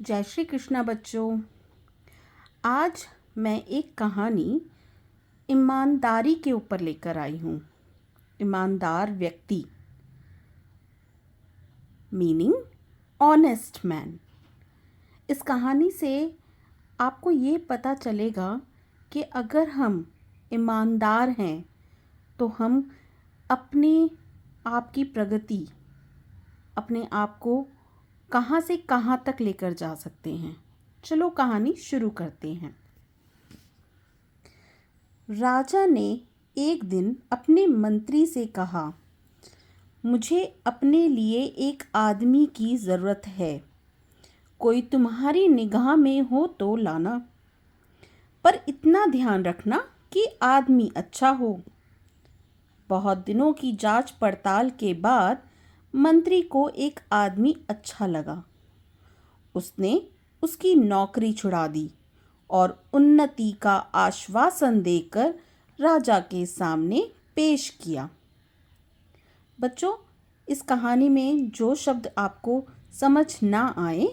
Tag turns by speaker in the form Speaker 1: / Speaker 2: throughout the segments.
Speaker 1: जय श्री कृष्णा बच्चों। आज मैं एक कहानी ईमानदारी के ऊपर लेकर आई हूँ। ईमानदार व्यक्ति मीनिंग ऑनेस्ट मैन। इस कहानी से आपको ये पता चलेगा कि अगर हम ईमानदार हैं तो हम अपने आप की प्रगति, अपने आप को कहाँ से कहाँ तक लेकर जा सकते हैं। चलो कहानी शुरू करते हैं। राजा ने एक दिन अपने मंत्री से कहा, मुझे अपने लिए एक आदमी की ज़रूरत है। कोई तुम्हारी निगाह में हो तो लाना, पर इतना ध्यान रखना कि आदमी अच्छा हो। बहुत दिनों की जांच पड़ताल के बाद मंत्री को एक आदमी अच्छा लगा। उसने उसकी नौकरी छुड़ा दी और उन्नति का आश्वासन देकर राजा के सामने पेश किया। बच्चों, इस कहानी में जो शब्द आपको समझ ना आए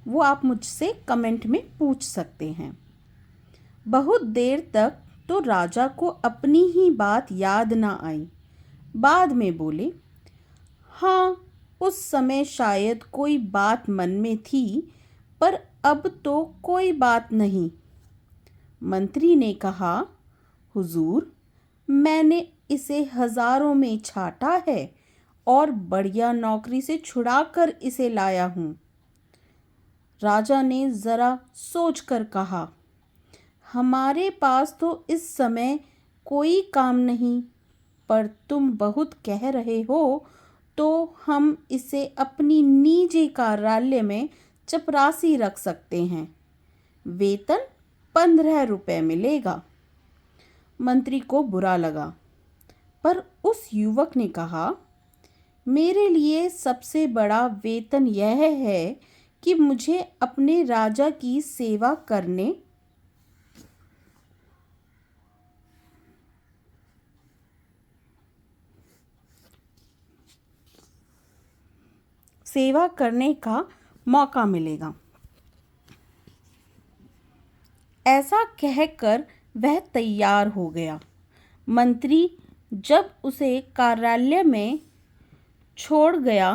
Speaker 1: वो आप मुझसे कमेंट में पूछ सकते हैं। बहुत देर तक तो राजा को अपनी ही बात याद ना आई। बाद में बोले, हाँ, उस समय शायद कोई बात मन में थी, पर अब तो कोई बात नहीं। मंत्री ने कहा, हुजूर, मैंने इसे हजारों में छाटा है और बढ़िया नौकरी से छुड़ाकर इसे लाया हूँ। राजा ने ज़रा सोचकर कहा, हमारे पास तो इस समय कोई काम नहीं, पर तुम बहुत कह रहे हो तो हम इसे अपनी निजी कार्यालय में चपरासी रख सकते हैं। वेतन 15 रुपए मिलेगा। मंत्री को बुरा लगा, पर उस युवक ने कहा, मेरे लिए सबसे बड़ा वेतन यह है कि मुझे अपने राजा की सेवा करने का मौका मिलेगा। ऐसा कहकर वह तैयार हो गया। मंत्री जब उसे कार्यालय में छोड़ गया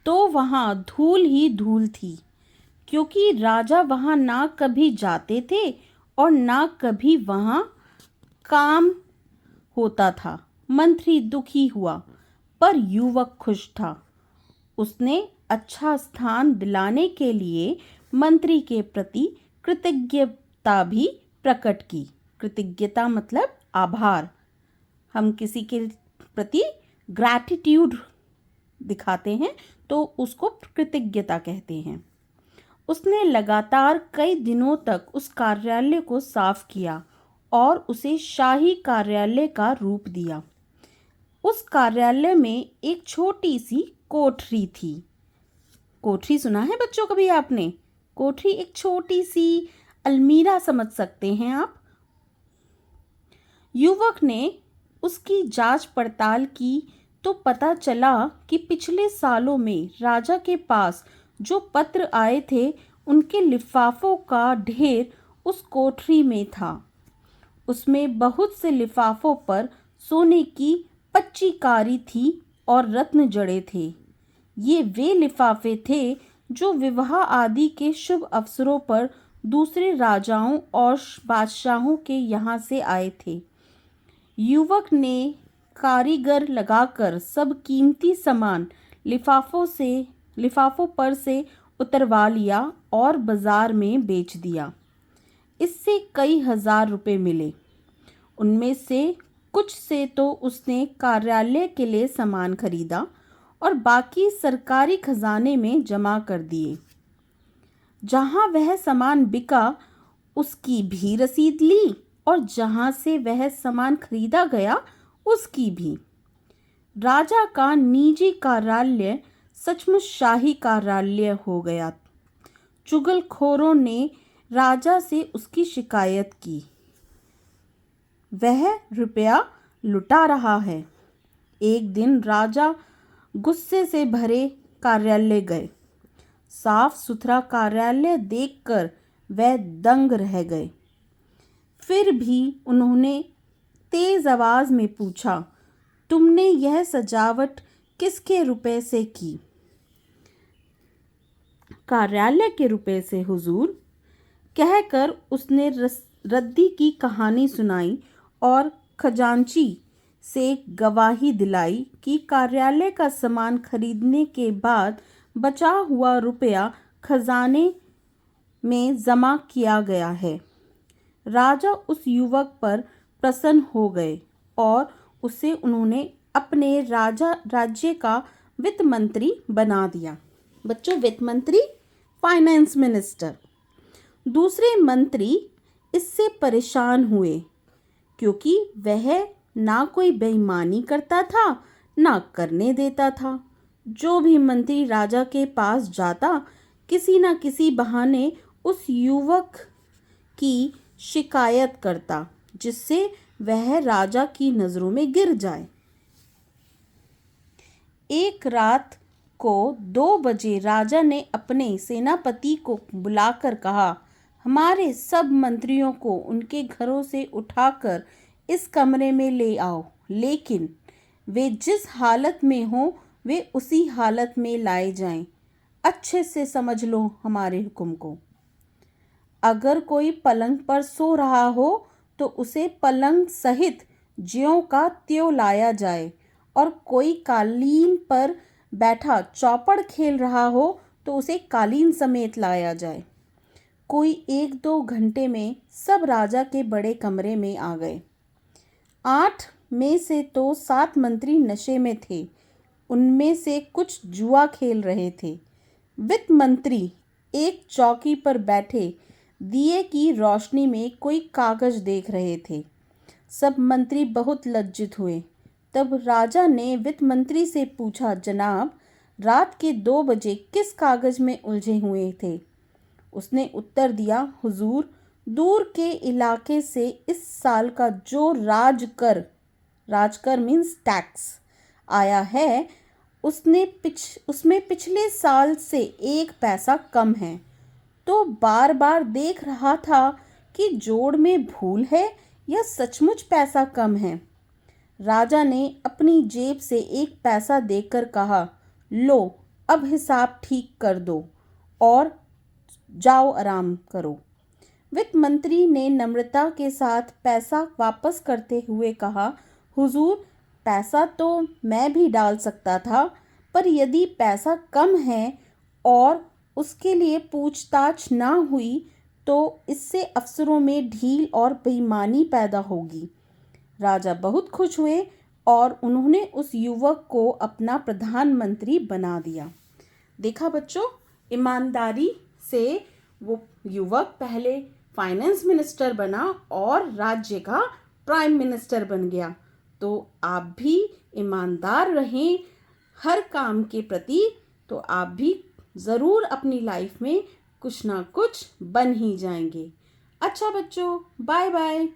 Speaker 1: तो वहाँ धूल ही धूल थी, क्योंकि राजा वहाँ ना कभी जाते थे और ना कभी वहाँ काम होता था। मंत्री दुखी हुआ, पर युवक खुश था। उसने अच्छा स्थान दिलाने के लिए मंत्री के प्रति कृतज्ञता भी प्रकट की। कृतज्ञता मतलब आभार। हम किसी के प्रति ग्रैटिट्यूड दिखाते हैं तो उसको कृतज्ञता कहते हैं। उसने लगातार कई दिनों तक उस कार्यालय को साफ किया और उसे शाही कार्यालय का रूप दिया। उस कार्यालय में एक छोटी सी कोठरी थी। कोठरी सुना है बच्चों कभी आपने? कोठरी एक छोटी सी अलमीरा समझ सकते हैं आप। युवक ने उसकी जांच पड़ताल की तो पता चला कि पिछले सालों में राजा के पास जो पत्र आए थे उनके लिफाफों का ढेर उस कोठरी में था। उसमें बहुत से लिफाफों पर सोने की पच्चीकारी थी और रत्न जड़े थे। ये वे लिफाफे थे जो विवाह आदि के शुभ अवसरों पर दूसरे राजाओं और बादशाहों के यहाँ से आए थे। युवक ने कारीगर लगाकर सब कीमती सामान लिफाफों पर से उतरवा लिया और बाजार में बेच दिया। इससे कई हजार रुपए मिले। उनमें से कुछ से तो उसने कार्यालय के लिए सामान खरीदा और बाकी सरकारी खजाने में जमा कर दिए। जहां वह सामान बिका उसकी भी रसीद ली और जहां से वह सामान खरीदा गया उसकी भी। राजा का निजी कार्यालय सचमुच शाही कार्यालय हो गया। चुगलखोरों ने राजा से उसकी शिकायत की। वह रुपया लुटा रहा है। एक दिन राजा गुस्से से भरे कार्यालय गए। साफ सुथरा कार्यालय देखकर वह दंग रह गए। फिर भी उन्होंने तेज आवाज में पूछा, तुमने यह सजावट किसके रुपए से की? कार्यालय के रुपए से हुजूर, कहकर उसने रद्दी की कहानी सुनाई और खजांची से गवाही दिलाई कि कार्यालय का सामान खरीदने के बाद बचा हुआ रुपया खजाने में जमा किया गया है। राजा उस युवक पर प्रसन्न हो गए और उसे उन्होंने अपने राज्य का वित्त मंत्री बना दिया। बच्चों, वित्त मंत्री, फाइनेंस मिनिस्टर। दूसरे मंत्री इससे परेशान हुए क्योंकि वह ना कोई बेईमानी करता था ना करने देता था। जो भी मंत्री राजा के पास जाता, किसी न किसी बहाने उस युवक की शिकायत करता जिससे वह राजा की नज़रों में गिर जाए। एक रात को 2 बजे राजा ने अपने सेनापति को बुलाकर कहा, हमारे सब मंत्रियों को उनके घरों से उठाकर इस कमरे में ले आओ, लेकिन वे जिस हालत में हो वे उसी हालत में लाए जाएं। अच्छे से समझ लो हमारे हुक्म को। अगर कोई पलंग पर सो रहा हो तो उसे पलंग सहित ज्यों का त्यों लाया जाए, और कोई कालीन पर बैठा चौपड़ खेल रहा हो तो उसे कालीन समेत लाया जाए। कोई 1-2 घंटे में सब राजा के बड़े कमरे में आ गए। 8 में से तो 7 मंत्री नशे में थे। उनमें से कुछ जुआ खेल रहे थे। वित्त मंत्री एक चौकी पर बैठे दिए की रोशनी में कोई कागज देख रहे थे। सब मंत्री बहुत लज्जित हुए। तब राजा ने वित्त मंत्री से पूछा, जनाब, रात के 2 बजे किस कागज में उलझे हुए थे? उसने उत्तर दिया, हुजूर, दूर के इलाके से इस साल का जो राजकर मीन्स टैक्स आया है, उसमें पिछले साल से 1 पैसा कम है। तो बार बार देख रहा था कि जोड़ में भूल है या सचमुच पैसा कम है। राजा ने अपनी जेब से 1 पैसा देकर कहा, लो, अब हिसाब ठीक कर दो और जाओ आराम करो। वित्त मंत्री ने नम्रता के साथ पैसा वापस करते हुए कहा, हुजूर, पैसा तो मैं भी डाल सकता था, पर यदि पैसा कम है और उसके लिए पूछताछ ना हुई तो इससे अफसरों में ढील और बेईमानी पैदा होगी। राजा बहुत खुश हुए और उन्होंने उस युवक को अपना प्रधानमंत्री बना दिया। देखा बच्चों, ईमानदारी से वो युवक पहले फाइनेंस मिनिस्टर बना और राज्य का प्राइम मिनिस्टर बन गया। तो आप भी ईमानदार रहें हर काम के प्रति, तो आप भी ज़रूर अपनी लाइफ में कुछ ना कुछ बन ही जाएंगे। अच्छा बच्चों, बाय बाय।